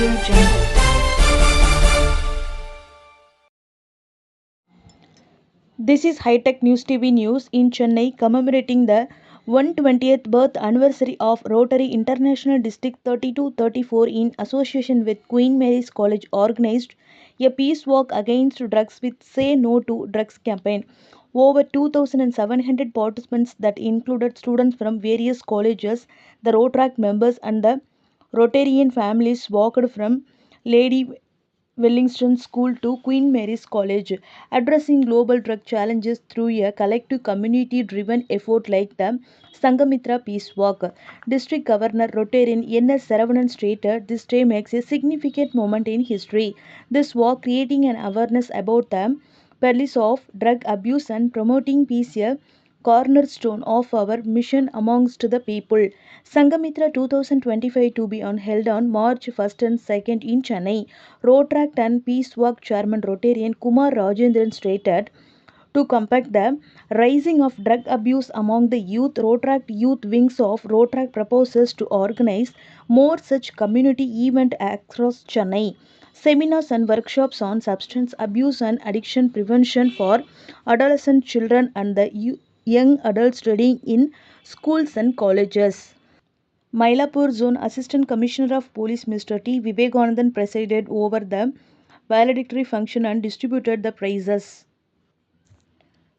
Audio Jungle. This is High Tech News TV News in Chennai commemorating the 120th birth anniversary of Rotary International District 3234 in association with Queen Mary's College organized a peace walk against drugs with Say No to Drugs campaign. Over 2,700 participants that included students from various colleges, the Rotaract members and the Rotarian families walked from Lady Wellington School to Queen Mary's College, addressing global drug challenges through a collective community-driven effort like the Sangamitra Peace Walk. District Governor Rotarian N.S. Saravanan stated this day makes a significant moment in history. This walk creating an awareness about the perils of drug abuse and promoting peace, a cornerstone of our mission amongst the people. Sangamitra 2025 to be held on March 1st and 2nd in Chennai. Rotaract and Peace Walk Chairman Rotarian Kumar Rajendran stated, to combat the rising of drug abuse among the youth, Rotaract Youth Wings of Rotaract proposes to organize more such community events across Chennai. Seminars and workshops on substance abuse and addiction prevention for adolescent children and the young adults studying in schools and colleges. Mylapore Zone Assistant Commissioner of Police Mr. T. Vivekanandan presided over the valedictory function and distributed the prizes.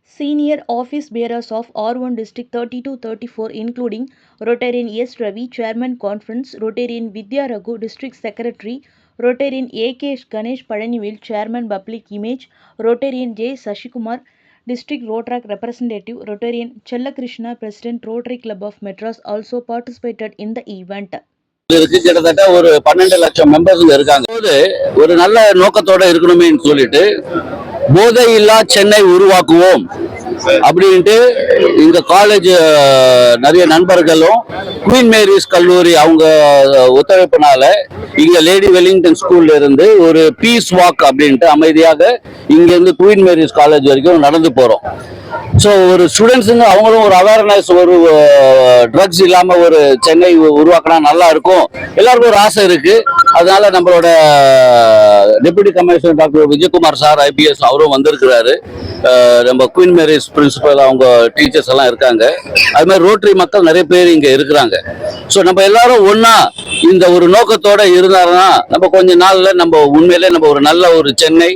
Senior office bearers of R1 District 3234 including Rotarian S. Ravi, Chairman Conference, Rotarian Vidya Raghu, District Secretary, Rotarian A.K. Ganesh Padanivil, Chairman Public Image, Rotarian J. Sashikumar, District Rotaract Representative, Rotarian Chellakrishna, President Rotary Club of Madras also participated in the event. கிட்டத்தட்ட ஒரு 12 லட்சம் members இருக்காங்க. ஒரு நல்ல நோக்கத்தோட இருக்கணுமேன்னு சொல்லிட்டு போதை இல்லா சென்னை உருவாக்குவோம் அப்படின்ட்டு இந்த காலேஜ் நிறைய நண்பர்களும் குவீன் மேரிஸ் கல்லூரி அவங்க ஒத்துழைப்புனால இங்க லேடி வெல்லிங்டன் ஸ்கூல்ல இருந்து ஒரு பீஸ் வாக் அப்படின்ட்டு அமைதியாக இங்க இருந்து குவீன் மேரிஸ் காலேஜ் வரைக்கும் நடந்து போறோம். ஸோ ஒரு ஸ்டூடெண்ட்ஸுங்க அவங்களும் ஒரு அவேர்னஸ், ஒரு ட்ரக்ஸ் இல்லாம ஒரு சென்னை உருவாக்கினா நல்லா இருக்கும், எல்லாருக்கும் ஒரு ஆசை இருக்கு. அதனால நம்மளோட deputy commissioner doctor Vijayakumar sir IPS அவரும் வந்திருக்கிறாரு. நம்ம குவீன் மேரிஸ் பிரின்சிபல் அவங்க டீச்சர்ஸ் எல்லாம் இருக்காங்க. அது மாதிரி ரோட்டரி மக்கள் நிறைய பேர் இங்க இருக்கிறாங்க. ஸோ நம்ம எல்லாரும் ஒன்னா இந்த ஒரு நோக்கத்தோட இருந்தாருன்னா நம்ம கொஞ்ச நாள்ல நம்ம உண்மையிலே நம்ம ஒரு நல்ல ஒரு சென்னை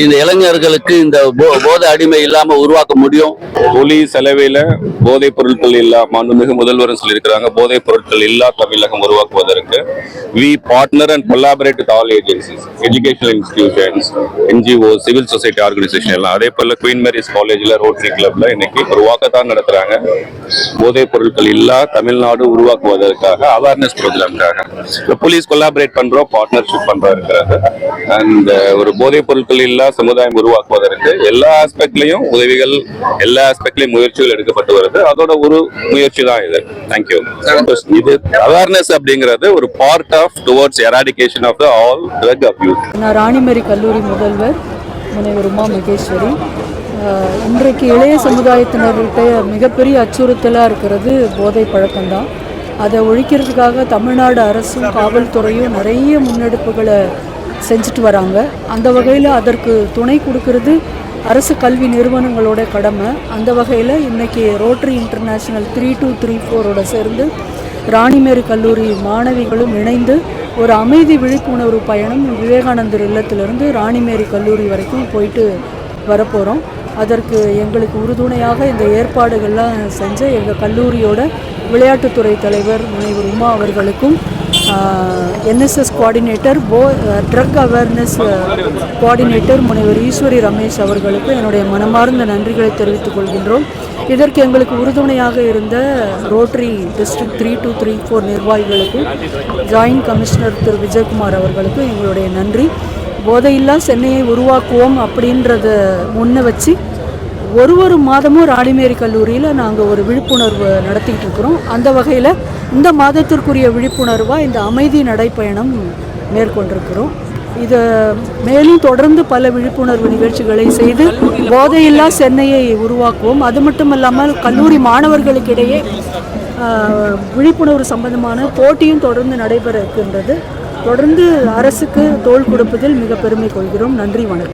இந்த இளைஞர்களுக்கு இந்த போதை அடிமை இல்லாம உருவாக்க முடியும். போலீஸ் செலவையில போதைப் பொருட்கள் இல்லா மாண்புமிகு முதல்வரும் சொல்லியிருக்கிறாங்க, போதைப் பொருட்கள் இல்லா தமிழகம் உருவாக்குவதற்கு we partner and collaborate with all agencies, educational institutions, NGOs, civil society organization எல்லாம். அதே போல குவீன் மேரிஸ் காலேஜ்ல ரோட்டரி கிளப்ல இன்னைக்கு ஒரு வாக்கத்தான் நடத்துறாங்க. போதைப் பொருட்கள் இல்லா தமிழ்நாடு உருவாக்குவதற்காக அவேர்னஸ் ப்ரோக்ராம்காக போலீஸ் கொலாபரேட் பண்றோம், பார்ட்னர்ஷிப் பண்றோம் இருக்கிறாங்க. அண்ட் ஒரு போதைப் பொருட்கள் இல்லா சமுதாயம் உருவாக்குவதற்கு எல்லா ஆஸ்பெக்ட்லயும் உதவிகள், எல்லா ஆஸ்பெக்ட்லயும் முயற்சிகள் எடுக்கப்பட்டு வருது. அதோட ஒரு முயற்சி தான் இது. தேங்க்யூ. இது அவேர்னஸ் அப்படிங்கிறது ஒரு part of towards eradication of the all drug abuse. நான் ராணிமேரி கல்லூரி முதல்வர் முனைவர் உமா மகேஸ்வரி. இன்றைக்கு இளைய சமுதாயத்தினர்கிட்ட மிகப்பெரிய அச்சுறுத்தலாக இருக்கிறது போதை பழக்கம்தான். அதை ஒழிக்கிறதுக்காக தமிழ்நாடு அரசும் காவல்துறையும் நிறைய முன்னெடுப்புகளை செஞ்சுட்டு வராங்க. அந்த வகையில் அதற்கு துணை கொடுக்கறது அரசு கல்வி நிறுவனங்களோட கடமை. அந்த வகையில் இன்றைக்கி ரோட்டரி இன்டர்நேஷ்னல் 3234ஓட சேர்ந்து ராணிமேரி கல்லூரி மாணவிகளும் இணைந்து ஒரு அமைதி விழிப்புணர்வு பயணம் விவேகானந்தர் இல்லத்திலிருந்து ராணிமேரி கல்லூரி வரைக்கும் போயிட்டு வரப்போகிறோம். அதற்கு எங்களுக்கு உறுதுணையாக இந்த ஏற்பாடுகள்லாம் செஞ்ச எங்கள் கல்லூரியோட விளையாட்டுத்துறை தலைவர் முனைவர் உமா அவர்களுக்கும், NSS coordinator, drug awareness coordinator முனைவர் ஈஸ்வரி ரமேஷ் அவர்களுக்கும் என்னுடைய மனமார்ந்த நன்றிகளை தெரிவித்துக் கொள்கின்றோம். இதற்கு எங்களுக்கு உறுதுணையாக இருந்த ரோட்டரி டிஸ்ட்ரிக்ட் 3234 நிர்வாகிகளுக்கும், ஜாயின்ட் கமிஷனர் திரு விஜயகுமார் அவர்களுக்கும் எங்களுடைய நன்றி. போதையில்லா சென்னையை உருவாக்குவோம் அப்படின்றத முன்ன வச்சு ஒரு மாதமும் ராணிமேரி கல்லூரியில் நாங்கள் ஒரு விழிப்புணர்வு நடத்திக்கிட்டு இருக்கிறோம். அந்த வகையில் இந்த மாதத்திற்குரிய விழிப்புணர்வாக இந்த அமைதி நடைப்பயணம் மேற்கொண்டிருக்கிறோம். இதை மேலும் தொடர்ந்து பல விழிப்புணர்வு நிகழ்ச்சிகளை செய்து போதையில்லா சென்னையை உருவாக்குவோம். அது மட்டும் இல்லாமல் கல்லூரி மாணவர்களுக்கிடையே விழிப்புணர்வு சம்பந்தமான போட்டியும் தொடர்ந்து நடைபெற இருக்கின்றது. தொடர்ந்து அரசுக்கு தோள் கொடுப்பதில் மிக பெருமை கொள்கிறோம். நன்றி, வணக்கம்.